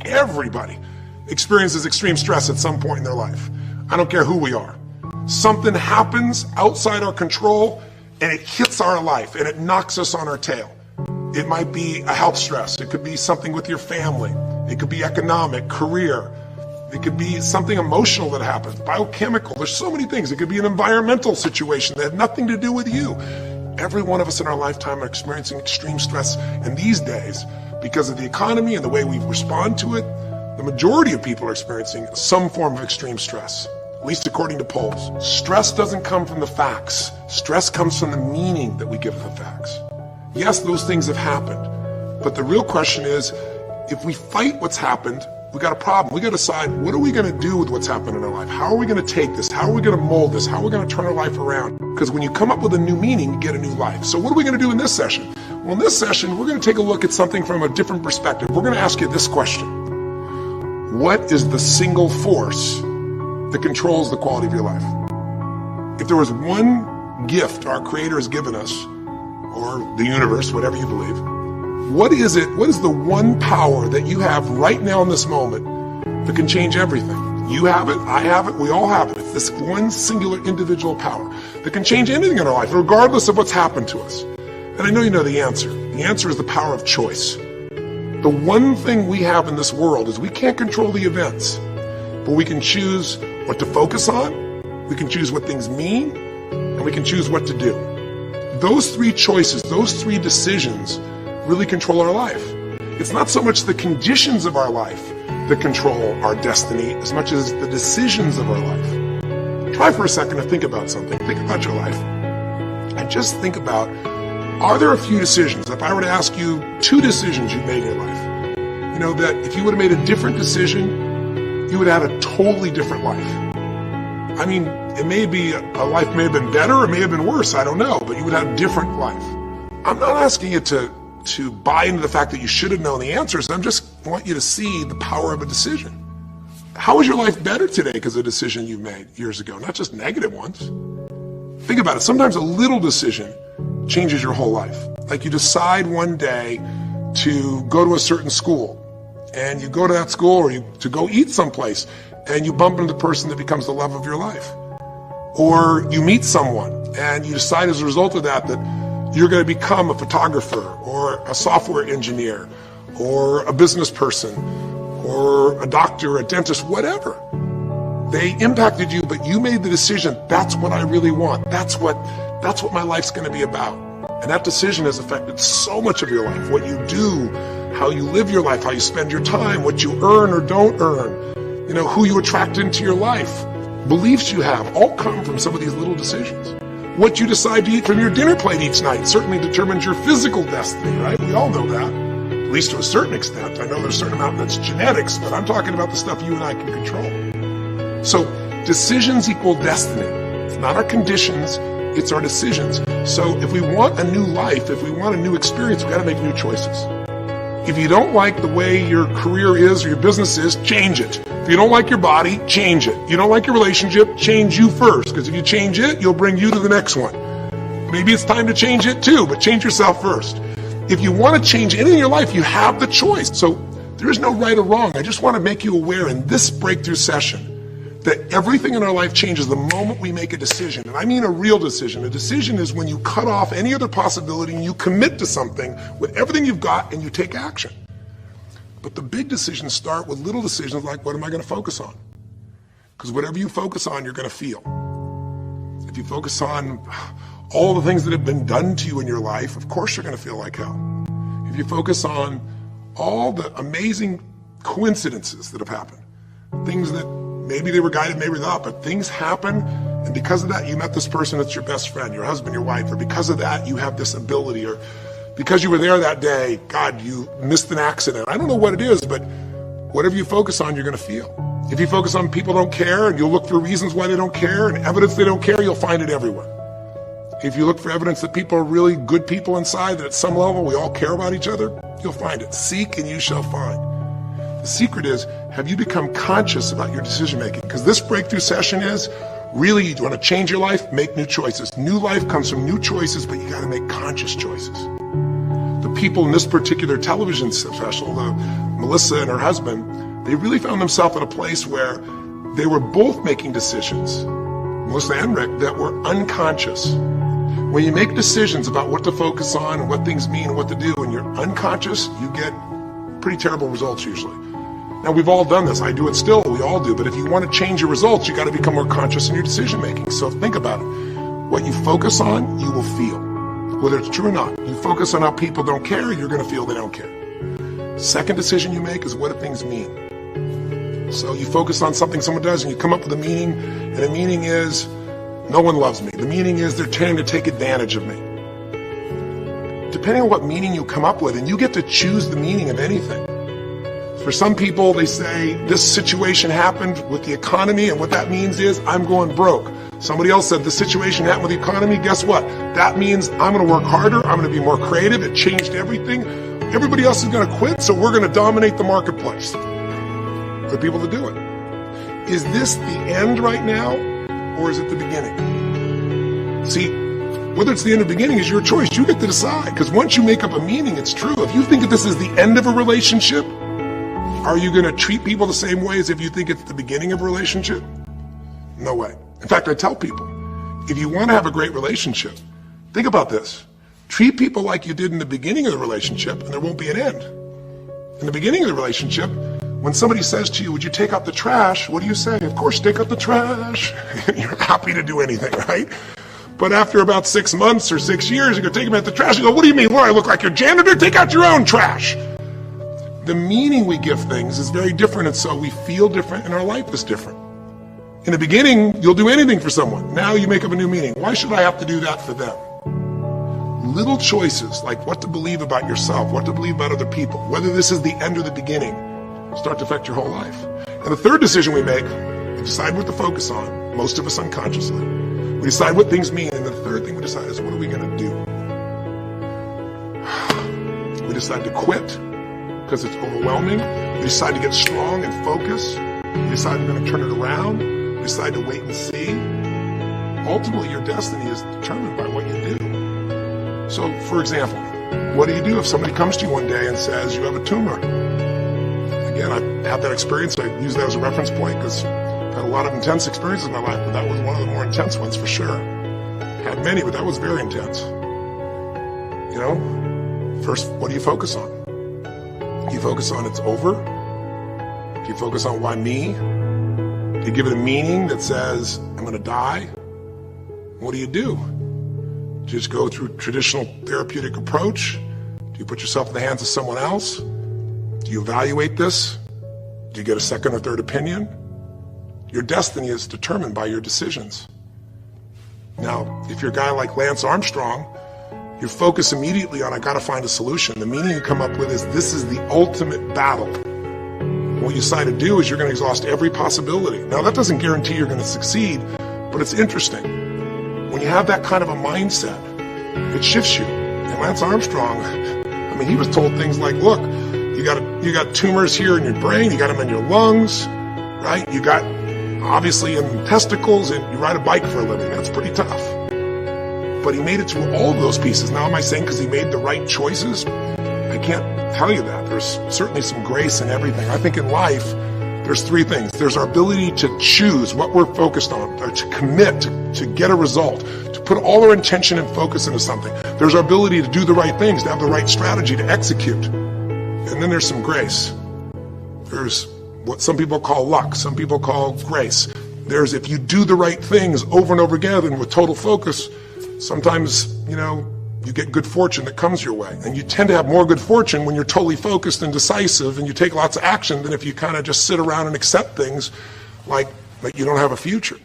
everybody experiences extreme stress at some point in their life. I don't care who we are. Something happens outside our control and it hits our life and it knocks us on our tail. It might be a health stress. It could be something with your family. It could be economic, career. It could be something emotional that happens, biochemical. There's so many things. It could be an environmental situation that had nothing to do with you. Every one of us in our lifetime are experiencing extreme stress. And these days, because of the economy and the way we respond to it, the majority of people are experiencing some form of extreme stress, at least according to polls. Stress doesn't come from the facts. Stress comes from the meaning that we give the facts. Yes, those things have happened. But the real question is, if we fight what's happened, we got a problem. We got to decide, what are we going to do with what's happened in our life? How are we going to take this? How are we going to mold this? How are we going to turn our life around? Because when you come up with a new meaning, you get a new life. So what are we going to do in this session? Well, in this session, we're going to take a look at something from a different perspective. We're going to ask you this question. What is the single force that controls the quality of your life? If there was one gift our Creator has given us, or the universe, whatever you believe, what is it? What is the one power that you have right now in this moment that can change everything? You have it, I have it, we all have it. It's this one singular individual power that can change anything in our life, regardless of what's happened to us. And I know you know the answer. The answer is the power of choice. The one thing we have in this world is we can't control the events, but we can choose what to focus on, we can choose what things mean, and we can choose what to do. Those three choices, those three decisions really control our life. It's not so much the conditions of our life that control our destiny as much as the decisions of our life. Try for a second to think about something. Think about your life. And just think about, are there a few decisions? If I were to ask you 2 decisions you made in your life, you know, that if you would have made a different decision, you would have had a totally different life. I mean, it may be, a life may have been better or may have been worse, I don't know, but you would have a different life. I'm not asking you to buy into the fact that you should have known the answers. I just want you to see the power of a decision. How is your life better today because of a decision you made years ago, not just negative ones? Think about it. Sometimes a little decision changes your whole life. Like you decide one day to go to a certain school, and you go to that school, or to go eat someplace, and you bump into the person that becomes the love of your life. Or you meet someone, and you decide as a result of that you're going to become a photographer or a software engineer or a business person or a doctor, a dentist, whatever. They impacted you, but you made the decision, that's what I really want. That's what my life's going to be about. And that decision has affected so much of your life. What you do, how you live your life, how you spend your time, what you earn or don't earn, you know, who you attract into your life, beliefs you have, all come from some of these little decisions. What you decide to eat from your dinner plate each night certainly determines your physical destiny, right? We all know that, at least to a certain extent. I know there's a certain amount that's genetics, but I'm talking about the stuff you and I can control. So decisions equal destiny. It's not our conditions, it's our decisions. So if we want a new life, if we want a new experience, we got to make new choices. If you don't like the way your career is or your business is, change it. If you don't like your body, change it. You don't like your relationship, change you first. Because if you change it, you'll bring you to the next one. Maybe it's time to change it too, but change yourself first. If you want to change anything in your life, you have the choice. So there is no right or wrong. I just want to make you aware in this breakthrough session that everything in our life changes the moment we make a decision. And I mean a real decision. A decision is when you cut off any other possibility and you commit to something with everything you've got and you take action. But the big decisions start with little decisions like, what am I going to focus on? Because whatever you focus on, you're going to feel. If you focus on all the things that have been done to you in your life, of course you're going to feel like hell. If you focus on all the amazing coincidences that have happened, things that maybe they were guided, maybe not, but things happen, and because of that, you met this person that's your best friend, your husband, your wife, or because of that, you have this ability, or because you were there that day, God, you missed an accident. I don't know what it is, but whatever you focus on, you're going to feel. If you focus on people don't care, and you'll look for reasons why they don't care, and evidence they don't care, you'll find it everywhere. If you look for evidence that people are really good people inside, that at some level we all care about each other, you'll find it. Seek and you shall find. The secret is, have you become conscious about your decision making? Because this breakthrough session is, really, you want to change your life, make new choices. New life comes from new choices, but you got to make conscious choices. The people in this particular television special, Melissa and her husband, they really found themselves in a place where they were both making decisions, Melissa and Rick, that were unconscious. When you make decisions about what to focus on and what things mean and what to do, and you're unconscious, you get pretty terrible results usually. Now, we've all done this. I do it still. We all do. But if you want to change your results, you got to become more conscious in your decision making. So think about it. What you focus on, you will feel. Whether it's true or not. You focus on how people don't care, you're going to feel they don't care. Second decision you make is what do things mean? So you focus on something someone does and you come up with a meaning, and the meaning is no one loves me. The meaning is they're trying to take advantage of me. Depending on what meaning you come up with, and you get to choose the meaning of anything. For some people, they say this situation happened with the economy, and what that means is I'm going broke. Somebody else said the situation happened with the economy. Guess what? That means I'm going to work harder. I'm going to be more creative. It changed everything. Everybody else is going to quit, so we're going to dominate the marketplace. For people to do it. Is this the end right now, or is it the beginning? See, whether it's the end or beginning is your choice. You get to decide, because once you make up a meaning, it's true. If you think that this is the end of a relationship, are you going to treat people the same way as if you think it's the beginning of a relationship? No way. In fact, I tell people, if you want to have a great relationship, think about this. Treat people like you did in the beginning of the relationship, and there won't be an end. In the beginning of the relationship, when somebody says to you, would you take out the trash? What do you say? Of course, take out the trash. You're happy to do anything, right? But after about 6 months or 6 years, you go take them out the trash. You go, what do you mean? What, I look like your janitor? Take out your own trash. The meaning we give things is very different, and so we feel different, and our life is different. In the beginning, you'll do anything for someone. Now you make up a new meaning. Why should I have to do that for them? Little choices, like what to believe about yourself, what to believe about other people, whether this is the end or the beginning, start to affect your whole life. And the third decision we make, we decide what to focus on, most of us unconsciously. We decide what things mean, and the third thing we decide is what are we going to do? We decide to quit because it's overwhelming. We decide to get strong and focus. We decide we're going to turn it around. We decide to wait and see. Ultimately, your destiny is determined by what you do. So, for example, what do you do if somebody comes to you one day and says you have a tumor? Again, I've had that experience. I use that as a reference point because I've had a lot of intense experiences in my life, but that was one of the more intense ones for sure. Had many, but that was very intense. You know, first, what do you focus on? Do you focus on it's over? Do you focus on why me? Do you give it a meaning that says, I'm going to die? What do? Do you just go through traditional therapeutic approach? Do you put yourself in the hands of someone else? Do you evaluate this? Do you get a second or third opinion? Your destiny is determined by your decisions. Now, if you're a guy like Lance Armstrong, you focus immediately on, I got to find a solution. The meaning you come up with is, this is the ultimate battle. What you decide to do is you're going to exhaust every possibility. Now, that doesn't guarantee you're going to succeed, but it's interesting. When you have that kind of a mindset, it shifts you. And Lance Armstrong, I mean, he was told things like, look, you got tumors here in your brain, you got them in your lungs, right? You got, obviously, in the testicles, and you ride a bike for a living. That's pretty tough. But he made it to all of those pieces. Now, am I saying because he made the right choices? I can't tell you that. There's certainly some grace in everything. I think in life, there's three things. There's our ability to choose what we're focused on, or to commit, to get a result, to put all our intention and focus into something. There's our ability to do the right things, to have the right strategy, to execute. And then there's some grace. There's what some people call luck, some people call grace. There's if you do the right things over and over again and with total focus, sometimes, you get good fortune that comes your way. And you tend to have more good fortune when you're totally focused and decisive and you take lots of action than if you kind of just sit around and accept things like you don't have a future.